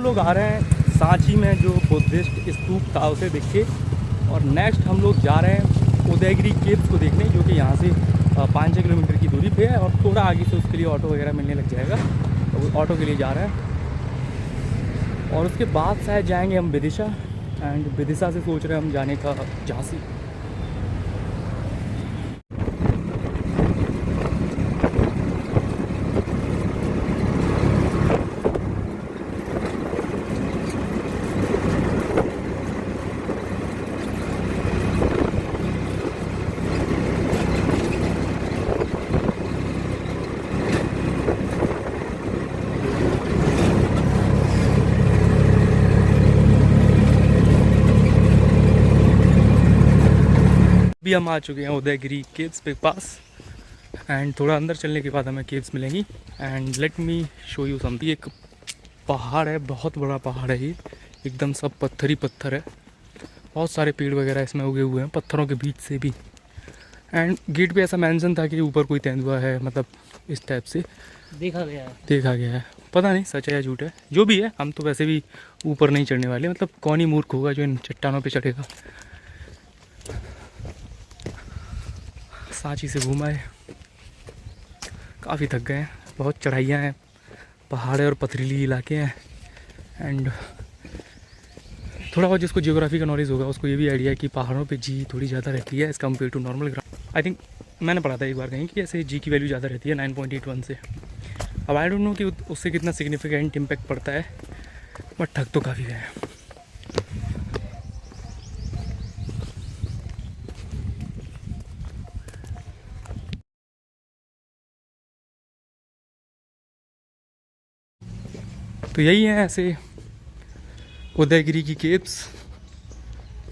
हम लोग आ रहे हैं सांची में जो बुद्धिस्ट स्तूप था उसे देख के, और नेक्स्ट हम लोग जा रहे हैं उदयगिरी केव्स को देखने, जो कि यहाँ से 5-6 किलोमीटर की दूरी पे है, और थोड़ा आगे से उसके लिए ऑटो वगैरह मिलने लग जाएगा, तो ऑटो के लिए जा रहे हैं। और उसके बाद शायद जाएंगे हम विदिशा, एंड विदिशा से सोच रहे हैं हम जाने का झांसी। भी हम आ चुके हैं उदयगिरी केव्स के पास, एंड थोड़ा अंदर चलने के बाद हमें केव्स मिलेंगी। And let me show you something. एक पहाड़ है, बहुत बड़ा पहाड़ है ये, एकदम सब पत्थर ही पत्थर है, बहुत सारे पेड़ वगैरह इसमें उगे हुए हैं पत्थरों के बीच से भी। एंड गेट पे ऐसा मेंशन था कि ऊपर कोई तेंदुआ है, मतलब इस टाइप से देखा गया है। पता नहीं सच है या झूठ है, जो भी है हम तो वैसे भी ऊपर नहीं चढ़ने वाले, मतलब कौन ही मूर्ख होगा जो इन चट्टानों पे चढ़ेगा। सांची से घूम आए, काफ़ी थक गए हैं, बहुत चढ़ाइयाँ हैं, पहाड़ और पथरीली इलाके हैं। एंड थोड़ा बहुत जिसको जियोग्राफी का नॉलेज होगा उसको ये भी आइडिया है कि पहाड़ों पे जी थोड़ी ज़्यादा रहती है as compare to normal ground. I think मैंने पढ़ा था एक बार कहीं कि ऐसे जी की वैल्यू ज़्यादा रहती है 9.81 से। अब आई डोंट नो कि उससे कितना सिग्निफिकेंट इम्पैक्ट पड़ता है, बट थक तो काफ़ी गए हैं। तो यही है ऐसे उदयगिरी की केव्स।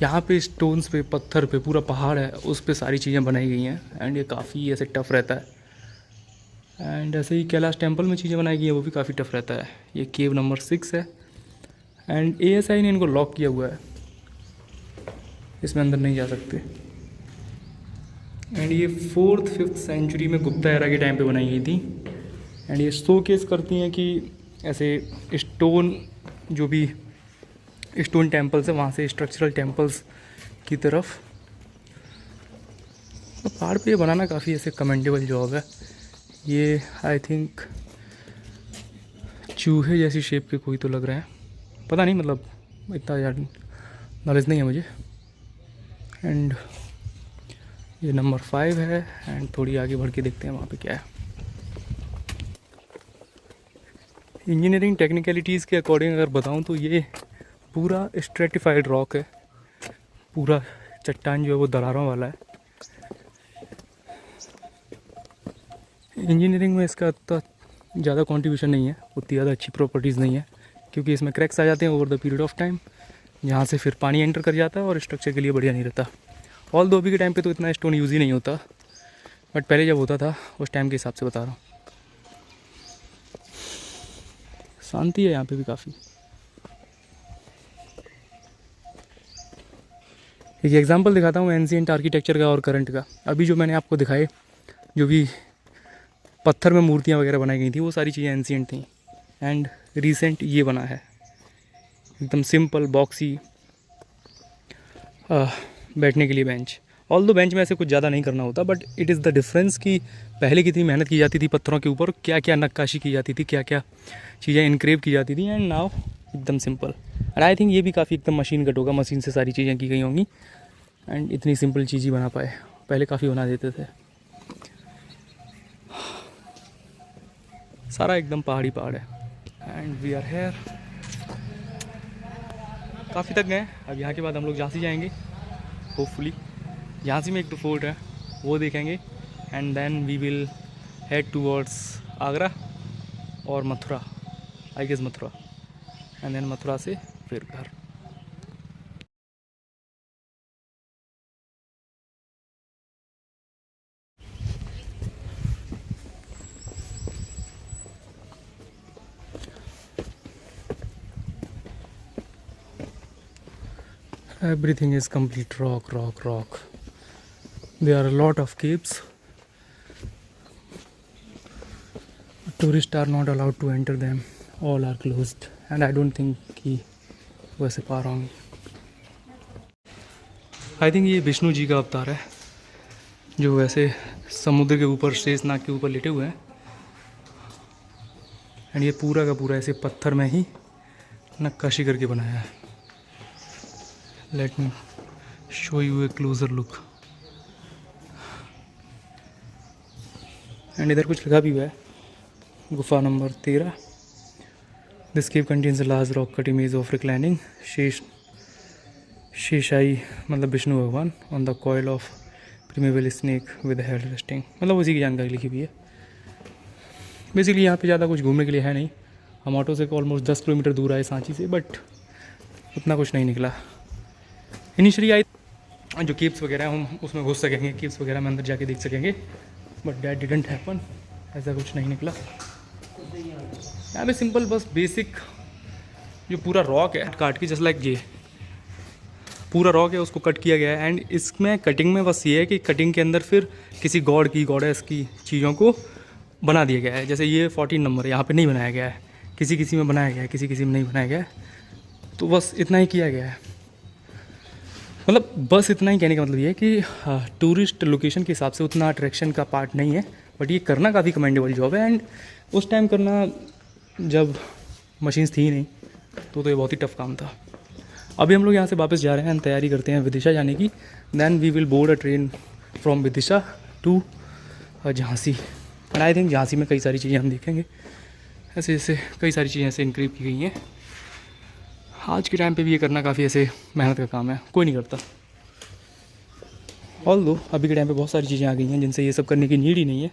यहाँ पे स्टोन्स पे, पत्थर पे, पूरा पहाड़ है उस पे सारी चीज़ें बनाई गई हैं, एंड ये काफ़ी ऐसे टफ रहता है। एंड ऐसे ही कैलाश टेम्पल में चीज़ें बनाई गई हैं, वो भी काफ़ी टफ रहता है। ये केव नंबर 6 है, एंड ASI ने इनको लॉक किया हुआ है, इसमें अंदर नहीं जा सकते। एंड ये 4th-5th सेंचुरी में गुप्ता एरा के टाइम पे बनाई गई थी। एंड ये शोकेस करती हैं कि ऐसे स्टोन, जो भी स्टोन टेम्पल्स है वहाँ से स्ट्रक्चरल टेम्पल्स की तरफ। तो पहाड़ पे ये बनाना काफ़ी ऐसे कमेंडेबल जॉब है। ये आई थिंक चूहे जैसी शेप के कोई तो लग रहे हैं, पता नहीं, मतलब इतना यार नॉलेज नहीं है मुझे। एंड ये नंबर 5 है, एंड थोड़ी आगे बढ़ के देखते हैं वहाँ पे क्या है। इंजीनियरिंग टेक्निकलिटीज़ के अकॉर्डिंग अगर बताऊँ तो ये पूरा स्ट्रेटिफाइड रॉक है, पूरा चट्टान जो है वो दरारों वाला है। इंजीनियरिंग में इसका इतना ज़्यादा कंट्रीब्यूशन नहीं है, उतनी ज़्यादा अच्छी प्रॉपर्टीज़ नहीं है, क्योंकि इसमें क्रैक्स आ जाते हैं over the period of time, जहाँ से फिर पानी एंटर कर जाता है और स्ट्रक्चर के लिए बढ़िया नहीं रहता। ऑल दो अभी के टाइम पे तो इतना स्टोन यूज़ ही नहीं होता, बट पहले जब होता था उस टाइम के हिसाब से बता रहा हूँ। शांति है यहाँ पे भी काफ़ी। एक एग्जांपल दिखाता हूँ एंशिएंट आर्किटेक्चर का और करंट का। अभी जो मैंने आपको दिखाए, जो भी पत्थर में मूर्तियाँ वगैरह बनाई गई थी, वो सारी चीज़ें एंशिएंट थी। एंड रिसेंट ये बना है एकदम सिंपल बॉक्सी बैठने के लिए बेंच। ऑल दो बेंच में ऐसे कुछ ज़्यादा नहीं करना होता, but it is the difference कि पहले कितनी मेहनत की जाती थी पत्थरों के ऊपर, क्या क्या नक्काशी की जाती थी, क्या क्या चीज़ें इनक्रेव की जाती थी, एंड नाउ एकदम सिंपल। एंड आई थिंक ये भी काफ़ी एकदम मशीन कट होगा, मशीन से सारी चीज़ें की गई होंगी, एंड इतनी सिंपल चीज़ ही बना पाए। पहले काफ़ी बना देते थे। सारा एकदम पहाड़ी पहाड़ है, एंड वी आर हेयर। काफ़ी थक गए। अब यहाँ के बाद हम लोग झांसी जाएंगे होपफुली। झांसी में एक तो फोर्ट है, वो देखेंगे, and then we will head towards Agra और Mathura, I guess Mathura, and then Mathura से फिर घर। Everything is complete rock, rock, rock. There are a lot of caves. Tourists are not allowed to enter them. All are closed. And I don't think कि वैसे पार होंगे। I think ये विष्णु जी का अवतार है जो वैसे समुद्र के ऊपर शेषनाग के ऊपर लेटे हुए हैं। एंड ये पूरा का पूरा ऐसे पत्थर में ही नक्काशी करके बनाया है। Let me show you a closer look. And इधर कुछ लिखा भी हुआ है, गुफा नंबर 13। This cave contains a large rock cut image of reclining Sheshai मतलब विष्णु भगवान on the coil of primeval snake with head resting, मतलब उसी की जानकारी लिखी हुई है। बेसिकली यहाँ पे ज़्यादा कुछ घूमने के लिए है नहीं। हम ऑटो से ऑलमोस्ट 10 किलोमीटर दूर आए सांची से, बट उतना कुछ नहीं निकला। इनिशियली आई जो केव्स वगैरह हम उसमें घुस सकेंगे, केव्स वगैरह में अंदर जाके देख सकेंगे, बट दैट डिडंट हैपन। ऐसा कुछ नहीं निकला। यहाँ पे सिंपल बस बेसिक जो पूरा रॉक है काट के, जस्ट लाइक ये पूरा रॉक है उसको कट किया गया है। एंड इसमें कटिंग में बस ये है कि कटिंग के अंदर फिर किसी गॉड की गॉडेस की चीज़ों को बना दिया गया है। जैसे ये 14 नंबर है, यहाँ पे नहीं बनाया गया है, किसी किसी में बनाया गया है, किसी किसी में नहीं बनाया गया है। तो बस इतना ही किया गया है। मतलब बस इतना ही कहने का मतलब ये है कि टूरिस्ट लोकेशन के हिसाब से उतना अट्रैक्शन का पार्ट नहीं है, बट ये करना काफ़ी कमेंडेबल जॉब है। एंड उस टाइम करना जब मशीन्स थी नहीं तो ये बहुत ही टफ काम था। अभी हम लोग यहाँ से वापस जा रहे हैं, तैयारी करते हैं विदिशा जाने की। Then we will board a train from Vidisha to Jhansi. And I think Jhansi में कई सारी चीज़ें हम देखेंगे। ऐसे ऐसे कई सारी चीज़ें ऐसे इंक्रीव की गई हैं। आज के टाइम पे भी ये करना काफ़ी ऐसे मेहनत का काम है, कोई नहीं करता। ऑल दो अभी के टाइम पे बहुत सारी चीज़ें आ गई हैं जिनसे ये सब करने की नीड ही नहीं है।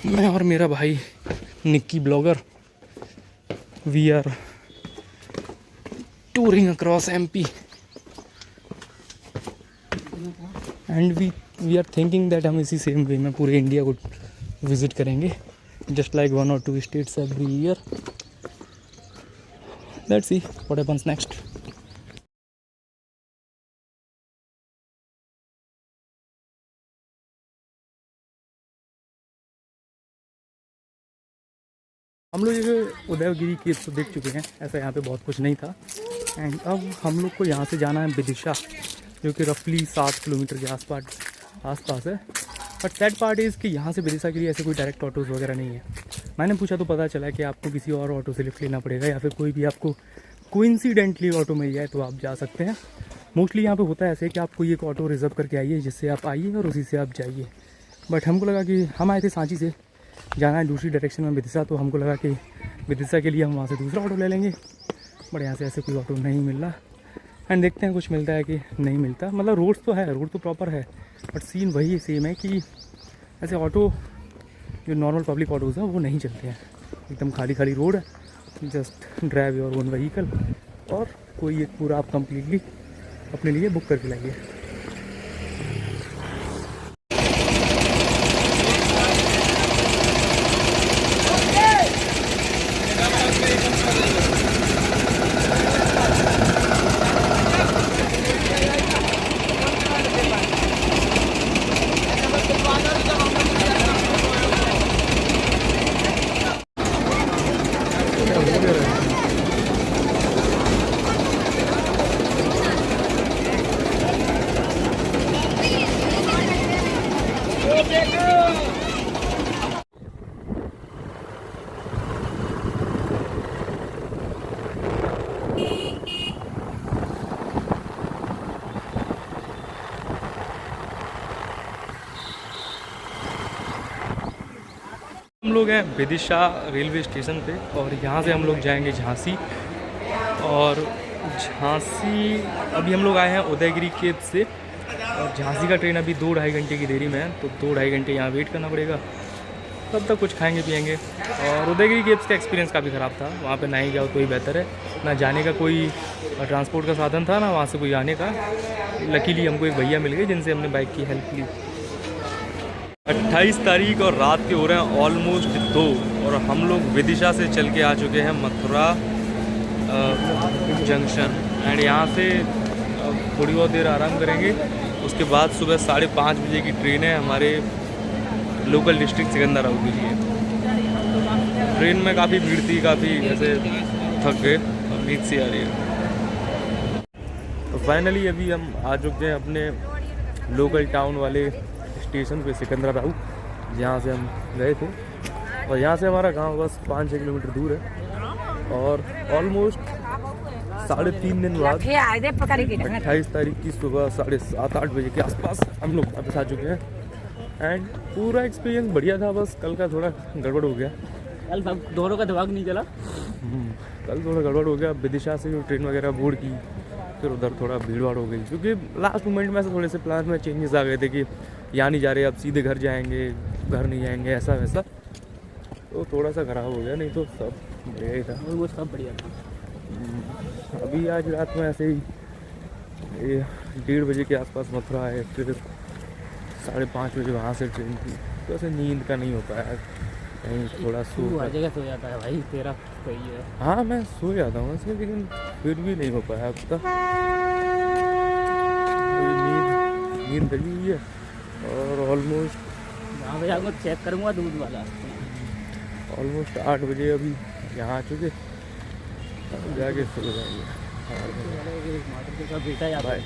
मैं और मेरा भाई Nikki blogger we are touring across MP and we are thinking that हम इसी सेम वे में पूरे इंडिया को विज़िट करेंगे, just like 1 or 2 states every year. Let's see what happens next. हम लोग ये उदयगिरी केव्स तो देख चुके हैं, ऐसा यहाँ पे बहुत कुछ नहीं था। एंड अब हम लोग को यहाँ से जाना है विदिशा, जो कि रफली 7 किलोमीटर के आसपास है। बट सैड पार्ट इज़ कि यहाँ से विदिशा के लिए ऐसे कोई डायरेक्ट ऑटोज़ वगैरह नहीं है। मैंने पूछा तो पता चला कि आपको किसी और ऑटो से लिफ्ट लेना पड़ेगा, या फिर कोई भी आपको कोइंसिडेंटली ऑटो मिल जाए तो आप जा सकते हैं। मोस्टली यहाँ पे होता है ऐसे कि आप कोई एक ऑटो रिजर्व करके आइए, जिससे आप आइए और उसी से आप जाइए। बट हमको लगा कि हम आए थे सांची से, जाना है दूसरी डायरेक्शन में विदिशा, तो हमको लगा कि विदिशा के लिए हम वहाँ से दूसरा ऑटो ले लेंगे। बट यहाँ से ऐसे कोई ऑटो नहीं मिल रहा। एंड देखते हैं कुछ मिलता है कि नहीं मिलता। मतलब रोड तो है, रोड तो प्रॉपर है, बट सीन वही सेम है कि ऐसे ऑटो जो नॉर्मल पब्लिक ऑटोज़ हैं वो नहीं चलते हैं। एकदम खाली खाली रोड है, just drive your own vehicle, और कोई एक पूरा आप कम्प्लीटली अपने लिए बुक करके लाइए। हम लोग हैं विदिशा रेलवे स्टेशन पे, और यहाँ से हम लोग जाएंगे झांसी। और झांसी अभी हम लोग आए हैं उदयगिरी केव से, और झांसी का ट्रेन अभी 2-2.5 घंटे की देरी में है, तो 2-2.5 घंटे यहाँ वेट करना पड़ेगा। तब तक कुछ खाएंगे पिएंगे। और उदयगिरी केव्स का एक्सपीरियंस काफ़ी ख़राब था, वहाँ पे ना ही जाओ तो ही बेहतर है। ना जाने का कोई ट्रांसपोर्ट का साधन था, ना वहाँ से कोई आने का। लकीली हमको एक भैया मिल गए जिनसे हमने बाइक की हेल्प ली। 28 तारीख और रात के हो रहे हैं ऑलमोस्ट 2, और हम लोग विदिशा से चल के आ चुके हैं मथुरा जंक्शन। एंड यहाँ से थोड़ी बहुत देर आराम करेंगे, उसके बाद सुबह 5:30 बजे की ट्रेन है हमारे लोकल डिस्ट्रिक्ट सिकंदराबाद के लिए। ट्रेन में काफ़ी भीड़ थी, काफ़ी ऐसे थक गए और नींद सी आ रही है। तो फाइनली अभी हम आ चुके हैं अपने लोकल टाउन वाले स्टेशन पे, सिकंदराबाद, जहाँ से हम गए थे। और यहाँ से हमारा गांव बस 5-6 किलोमीटर दूर है। और ऑलमोस्ट 3.5 दिन बाद 28 तारीख की सुबह 7:30-8 बजे के आसपास हम लोग वापस आ चुके हैं। एंड पूरा एक्सपीरियंस बढ़िया था, बस कल का थोड़ा गड़बड़ हो गया। कल दोनों का दिमाग नहीं चला। कल थोड़ा गड़बड़ हो गया, विदिशा से जो ट्रेन वगैरह बोर्ड की, फिर उधर थोड़ा भीड़ भाड़ हो गई, क्योंकि लास्ट मोमेंट में ऐसे थोड़े से प्लान में चेंजेस आ गए थे कि यहाँ नहीं जा रहे, अब सीधे घर जाएंगे, घर नहीं जाएंगे, ऐसा वैसा। तो थोड़ा सा खराब हो गया, नहीं तो सब बढ़िया ही था। वो सब बढ़िया था। अभी आज रात में ऐसे ही 1:30 बजे के आसपास मथुरा है, फिर 5:30 बजे वहाँ से ट्रेन थी। तो ऐसे नींद का नहीं हो पाया, कहीं थोड़ा हर जगह सो जाता है भाई, तेरा सही है। हाँ मैं सो जाता हूँ ऐसे, लेकिन फिर भी नहीं हो पाया अब तक। नींद लगी हुई है और ऑलमोस्ट यहाँ पे जाऊँगा चेक करूँगा दूध वाला। ऑलमोस्ट 8 बजे अभी यहाँ आ चुके, जाके सो जाएंगे। बेटा यार बाय।